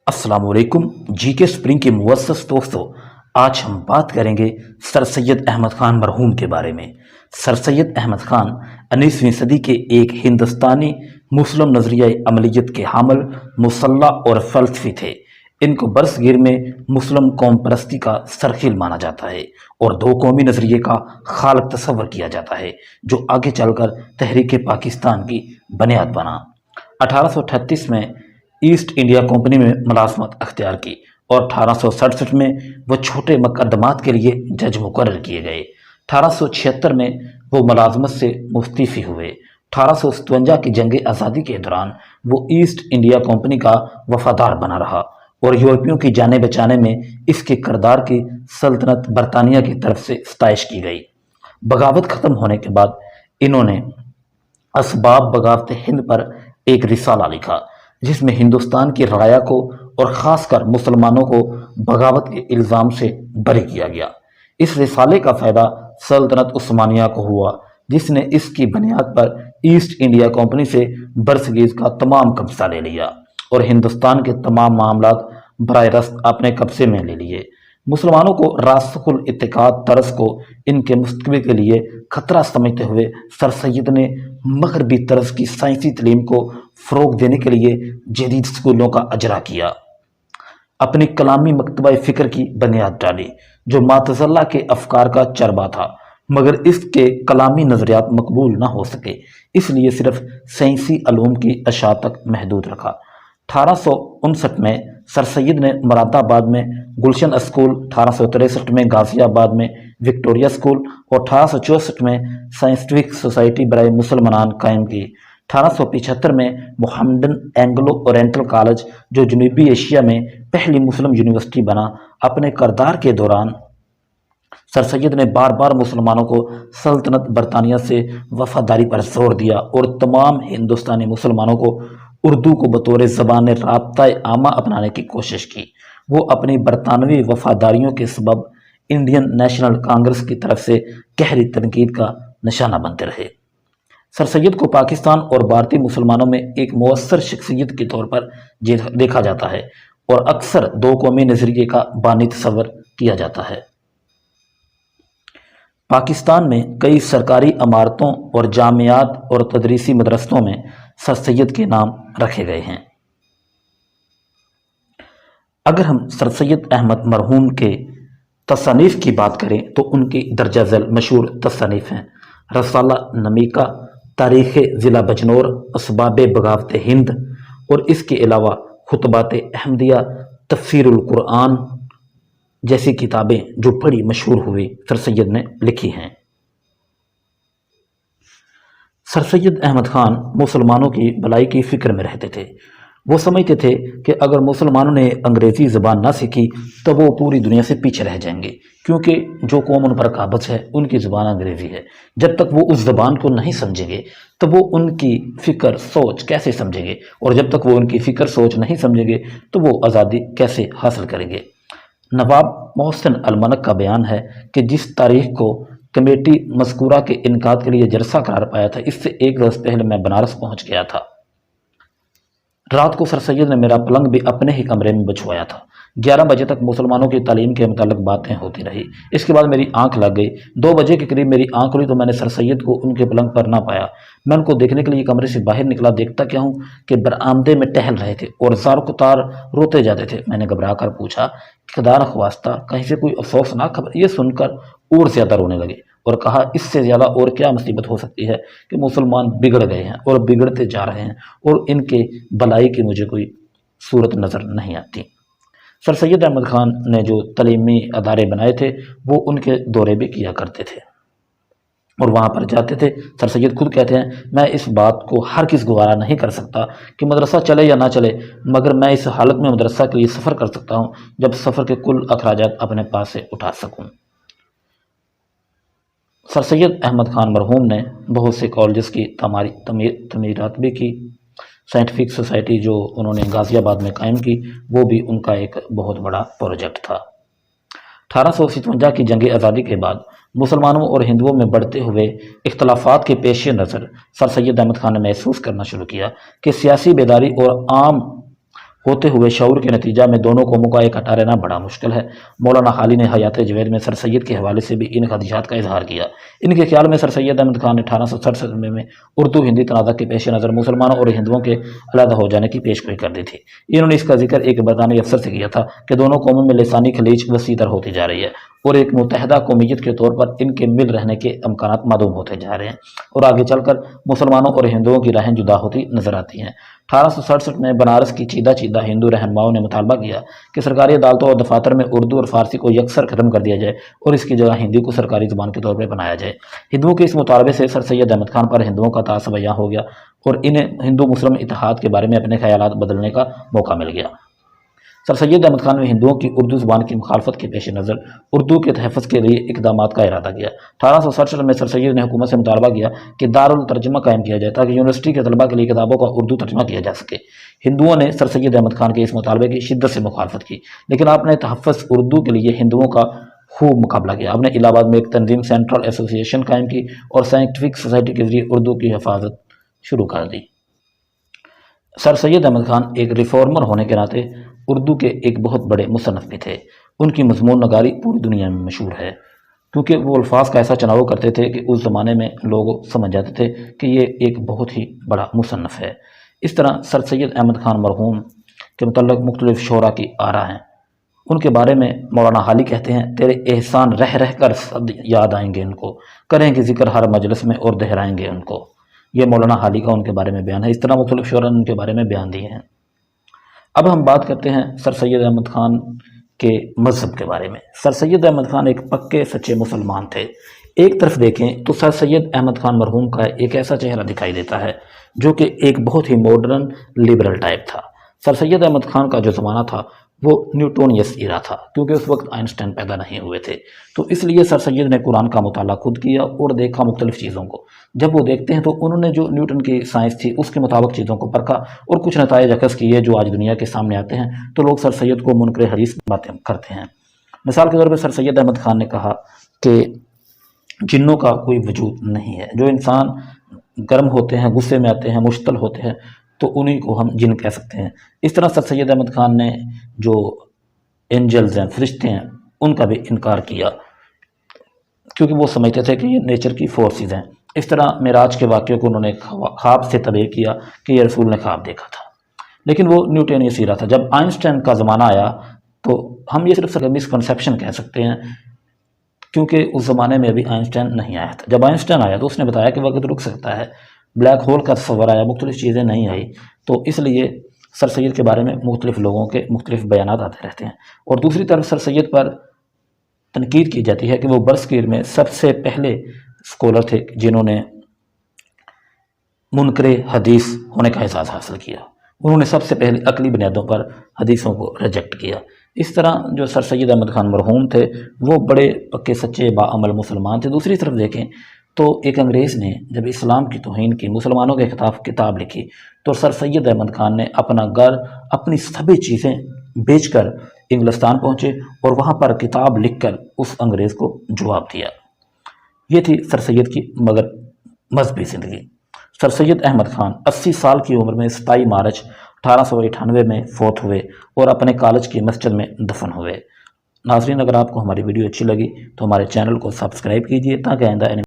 अस्सलाम वालेकुम। जी के स्प्रिंग के मुअस्सस दोस्तों, आज हम बात करेंगे सर सैयद अहमद ख़ान मरहूम के बारे में। सर सैयद अहमद ख़ान 19वीं सदी के एक हिंदुस्तानी मुस्लिम नज़रिया अमलियत के हामिल, मुसल्ला और फ़लसफ़ी थे। इनको बरसगीर में मुस्लिम कौम परस्ती का सरखील माना जाता है और दो कौमी नज़रिए का खालक तस्वर किया जाता है, जो आगे चलकर तहरीक पाकिस्तान की बुनियाद बना। 1838 में ईस्ट इंडिया कंपनी में मुलाजमत अख्तियार की और 1867 में वह छोटे मुकदमात के लिए जज मुकर्रर किए गए। 1876 में वो मुलाजमत से मुस्तफ़ी हुए। 1857 की जंग आज़ादी के दौरान वो ईस्ट इंडिया कंपनी का वफादार बना रहा और यूरोपियों की जानें बचाने में इसके किरदार की सल्तनत बरतानिया की तरफ से सताइश की गई। बगावत ख़त्म होने के बाद इन्होंने असबाब बगावत हिंद पर एक रिसाला लिखा, जिसमें हिंदुस्तान की राया को और ख़ासकर मुसलमानों को बगावत के इल्ज़ाम से बरी किया गया। इस रिसाले का फ़ायदा सल्तनत उस्मानिया को हुआ, जिसने इसकी बुनियाद पर ईस्ट इंडिया कंपनी से बरसगीर का तमाम कब्जा ले लिया और हिंदुस्तान के तमाम मामलात बराह रास्त अपने कब्जे में ले लिए। मुसलमानों को रासखुल इत्तेकाद तरस को इनके मुस्तकबिल के लिए खतरा समझते हुए सर सैयद ने मगरबी तरस की साइंसी तलीम को फ़रोग देने के लिए जदीद स्कूलों का अजरा किया। अपनी कलामी मकतबा फ़िक्र की बुनियाद डाली, जो मातज़ल्ला के अफकार का चरबा था, मगर इसके कलामी नज़रियात मकबूल न हो सके, इसलिए सिर्फ साइंसी अलूम की अशा तक महदूद रखा। 1859 में सर सैयद ने मुरादाबाद में गुलशन स्कूल, 1863 में गाज़ियाबाद में विक्टोरिया स्कूल और 1864 में साइंटिफिक सोसाइटी बराए मुसलमान कायम की। 1875 में मोहम्मदन एंग्लो ओरिएंटल कॉलेज, जो जनूबी एशिया में पहली मुस्लिम यूनिवर्सिटी बना। अपने किरदार के दौरान सर सैयद ने बार बार मुसलमानों को सल्तनत बरतानिया से वफादारी पर जोर दिया और तमाम हिंदुस्तानी मुसलमानों को उर्दू को बतौर ज़बान राब्ता आमा अपनाने की कोशिश की। वो अपनी बरतानवी वफादारियों के सबब इंडियन नेशनल कांग्रेस की तरफ से गहरी तनकीद का निशाना बनते रहे। सर सैयद को पाकिस्तान और भारतीय मुसलमानों में एक मुअस्सर शख्सियत के तौर पर देखा जाता है और अक्सर दो कौमी नज़रिए का बानी तस्वर किया जाता है। पाकिस्तान में कई सरकारी इमारतों और जामियात और तदरीसी मदरसों में सर सैयद के नाम रखे गए हैं। अगर हम सर सैयद अहमद मरहूम के तसनीफ़ की बात करें तो उनकी दर्जा झैल मशहूर तसनीफ़ हैं रसाला नमीका, तारीख़ ज़िला बजनौर, असबाब बगावत हिंद और इसके अलावा खुतबात अहमदिया, तफसीरुल कुरान जैसी किताबें जो बड़ी मशहूर हुई सर सैयद ने लिखी हैं। सर सैयद अहमद ख़ान मुसलमानों की भलाई की फ़िक्र में रहते थे। वो समझते थे कि अगर मुसलमानों ने अंग्रेज़ी ज़बान ना सीखी तो वो पूरी दुनिया से पीछे रह जाएंगे, क्योंकि जो कौम उन पर काबज़ है उनकी ज़बान अंग्रेज़ी है। जब तक वो उस ज़बान को नहीं समझेंगे तो वो उनकी फ़िक्र सोच कैसे समझेंगे, और जब तक वो उनकी फ़िक्र सोच नहीं समझेंगे तो वो आज़ादी कैसे हासिल करेंगे। नवाब मोहसिन अलमलक का बयान है कि जिस तारीख को कमेटी मज़कूरा के इनकाद के लिए जलसा करार पाया था, इससे एक रोज़ पहले मैं बनारस पहुंच गया था। रात को सर सैयद ने मेरा पलंग भी अपने ही कमरे में बिछवाया था। 11 बजे तक मुसलमानों की तालीम के मुताल्लिक़ बातें होती रही। इसके बाद मेरी आंख लग गई। 2 बजे के करीब मेरी आंख खुली तो मैंने सर सैयद को उनके पलंग पर ना पाया। मैं उनको देखने के लिए कमरे से बाहर निकला। देखता क्या हूँ कि बरामदे में टहल रहे थे और ज़ार कुतार रोते जाते थे। मैंने घबरा कर पूछा, खुदा नख्वास्ता कहीं से कोई अफसोसनाक खबर? ये सुनकर और ज़्यादा रोने लगे और कहा, इससे ज़्यादा और क्या मुसीबत हो सकती है कि मुसलमान बिगड़ गए हैं और बिगड़ते जा रहे हैं और इनके भलाई की मुझे कोई सूरत नज़र नहीं आती। सर सैयद अहमद ख़ान ने जो तलीमी अदारे बनाए थे वो उनके दौरे भी किया करते थे और वहाँ पर जाते थे। सर सैयद खुद कहते हैं, मैं इस बात को हर किस गवारा नहीं कर सकता कि मदरसा चले या ना चले, मगर मैं इस हालत में मदरसा के लिए सफ़र कर सकता हूँ जब सफ़र के कुल अखराजात अपने पास से उठा सकूँ। सर सैयद अहमद ख़ान मरहूम ने बहुत से कॉलेज की तमीरात भी की। साइंटिफिक सोसाइटी जो उन्होंने गाज़ियाबाद में कायम की, वो भी उनका एक बहुत बड़ा प्रोजेक्ट था। 1857 की जंग आज़ादी के बाद मुसलमानों और हिंदुओं में बढ़ते हुए इख्तलाफात के पेश नज़र सर सैयद अहमद ख़ान ने महसूस करना शुरू किया कि सियासी बेदारी और आम ہوتے ہوئے شعور کے نتیجہ میں دونوں قوموں کا اکٹھا رہنا بڑا مشکل ہے۔ مولانا حالی نے حیات جوید میں سر سید کے حوالے سے بھی ان خدشات کا اظہار کیا۔ ان کے خیال میں سر سید احمد خان نے 1867 میں اردو ہندی تنازع کے پیش نظر مسلمانوں اور ہندوؤں کے علیحدہ ہو جانے کی پیشگوئی کر دی تھی۔ انہوں نے اس کا ذکر ایک برطانوی افسر سے کیا تھا کہ دونوں قوموں میں لسانی خلیج وسیع تر ہوتی جا رہی ہے اور ایک متحدہ قومیت کے طور پر ان کے مل رہنے کے امکانات معدوم ہوتے جا رہے ہیں اور آگے چل کر مسلمانوں اور ہندوؤں کی راہیں جدا ہوتی نظر آتی ہیں۔ 1867 میں بنارس کی چیدہ ہندو رہنماؤں نے مطالبہ کیا کہ سرکاری عدالتوں اور دفاتر میں اردو اور فارسی کو یکسر ختم کر دیا جائے اور اس کی جگہ ہندی کو سرکاری زبان کے طور پر بنایا جائے۔ ہندوؤں کے اس مطالبے سے سر سید احمد خان پر ہندوؤں کا تعصب عیاں ہو گیا اور انہیں ہندو مسلم اتحاد کے بارے میں اپنے خیالات بدلنے کا موقع مل گیا۔ سر سید احمد خان نے ہندوؤں کی اردو زبان کی مخالفت کے پیش نظر اردو کے تحفظ کے لیے اقدامات کا ارادہ کیا۔ 1867 میں سر سید نے حکومت سے مطالبہ کیا کہ دارالترجمہ قائم کیا جائے تاکہ یونیورسٹی کے طلباء کے لیے کتابوں کا اردو ترجمہ کیا جا سکے۔ ہندوؤں نے سر سید احمد خان کے اس مطالبے کی شدت سے مخالفت کی، لیکن آپ نے تحفظ اردو کے لیے ہندوؤں کا خوب مقابلہ کیا۔ آپ نے الہ آباد میں ایک تنظیم سینٹرل ایسوسی ایشن قائم کی اور سائنٹیفک سوسائٹی کے ذریعے اردو کی حفاظت شروع کر دی۔ سر سید احمد خان ایک ریفارمر ہونے کے ناطے اردو کے ایک بہت بڑے مصنف بھی تھے۔ ان کی مضمون نگاری پوری دنیا میں مشہور ہے کیونکہ وہ الفاظ کا ایسا چناؤ کرتے تھے کہ اس زمانے میں لوگ سمجھ جاتے تھے کہ یہ ایک بہت ہی بڑا مصنف ہے۔ اس طرح سر سید احمد خان مرحوم کے متعلق مختلف شعراء کی آراء ہیں۔ ان کے بارے میں مولانا حالی کہتے ہیں، تیرے احسان رہ رہ کر صد یاد آئیں گے ان کو، کریں گے ذکر ہر مجلس میں اور دہرائیں گے ان کو۔ یہ مولانا حالی کا ان کے بارے میں بیان ہے۔ اس طرح مختلف شعراء نے ان کے بارے میں بیان دیے ہیں۔ اب ہم بات کرتے ہیں سر سید احمد خان کے مذہب کے بارے میں۔ سر سید احمد خان ایک پکے سچے مسلمان تھے۔ ایک طرف دیکھیں تو سر سید احمد خان مرحوم کا ایک ایسا چہرہ دکھائی دیتا ہے جو کہ ایک بہت ہی ماڈرن لبرل ٹائپ تھا۔ سر سید احمد خان کا جو زمانہ تھا وہ نیوٹونیس ایرا تھا کیونکہ اس وقت آئنسٹائن پیدا نہیں ہوئے تھے، تو اس لیے سر سید نے قرآن کا مطالعہ خود کیا اور دیکھا مختلف چیزوں کو۔ جب وہ دیکھتے ہیں تو انہوں نے جو نیوٹن کی سائنس تھی اس کے مطابق چیزوں کو پرکھا اور کچھ نتائج اخذ کیے جو آج دنیا کے سامنے آتے ہیں، تو لوگ سر سید کو منکر حدیث باتیں کرتے ہیں۔ مثال کے طور پہ سر سید احمد خان نے کہا کہ جنوں کا کوئی وجود نہیں ہے۔ جو انسان گرم ہوتے ہیں، غصے میں آتے ہیں، مشتعل ہوتے ہیں، تو انہی کو ہم جن کہہ سکتے ہیں۔ اس طرح سر سید احمد خان نے جو اینجلز ہیں، فرشتے ہیں، ان کا بھی انکار کیا کیونکہ وہ سمجھتے تھے کہ یہ نیچر کی فورسز ہیں۔ اس طرح معراج کے واقعے کو انہوں نے خواب سے تعبیر کیا کہ یہ رسول نے خواب دیکھا تھا، لیکن وہ نیوٹونیس ایرا تھا۔ جب آئنسٹائن کا زمانہ آیا تو ہم یہ صرف مسکنسیپشن کہہ سکتے ہیں کیونکہ اس زمانے میں ابھی آئنسٹائن نہیں آیا تھا۔ جب آئنسٹائن آیا تو اس نے بتایا کہ وقت رک سکتا ہے، بلیک ہول کا تصور آیا، مختلف چیزیں نہیں آئی، تو اس لیے سر سید کے بارے میں مختلف لوگوں کے مختلف بیانات آتے رہتے ہیں۔ اور دوسری طرف سر سید پر تنقید کی جاتی ہے کہ وہ برصغیر میں سب سے پہلے اسکولر تھے جنہوں نے منکر حدیث ہونے کا احساس حاصل کیا۔ انہوں نے سب سے پہلے عقلی بنیادوں پر حدیثوں کو ریجیکٹ کیا۔ اس طرح جو سر سید احمد خان مرحوم تھے وہ بڑے پکے سچے باعمل مسلمان تھے۔ دوسری طرف دیکھیں تو ایک انگریز نے جب اسلام کی توہین کی، مسلمانوں کے خلاف کتاب لکھی، تو سر سید احمد خان نے اپنا گھر، اپنی سبھی چیزیں بیچ کر انگلستان پہنچے اور وہاں پر کتاب لکھ کر اس انگریز کو جواب دیا۔ یہ تھی سر سید کی مگر مذہبی زندگی۔ سر سید احمد خان 80 سال کی عمر میں 27 مارچ 1898 میں فوت ہوئے اور اپنے کالج کی مسجد میں دفن ہوئے۔ ناظرین، اگر آپ کو ہماری ویڈیو اچھی لگی تو ہمارے چینل کو سبسکرائب کیجیے تاکہ آئندہ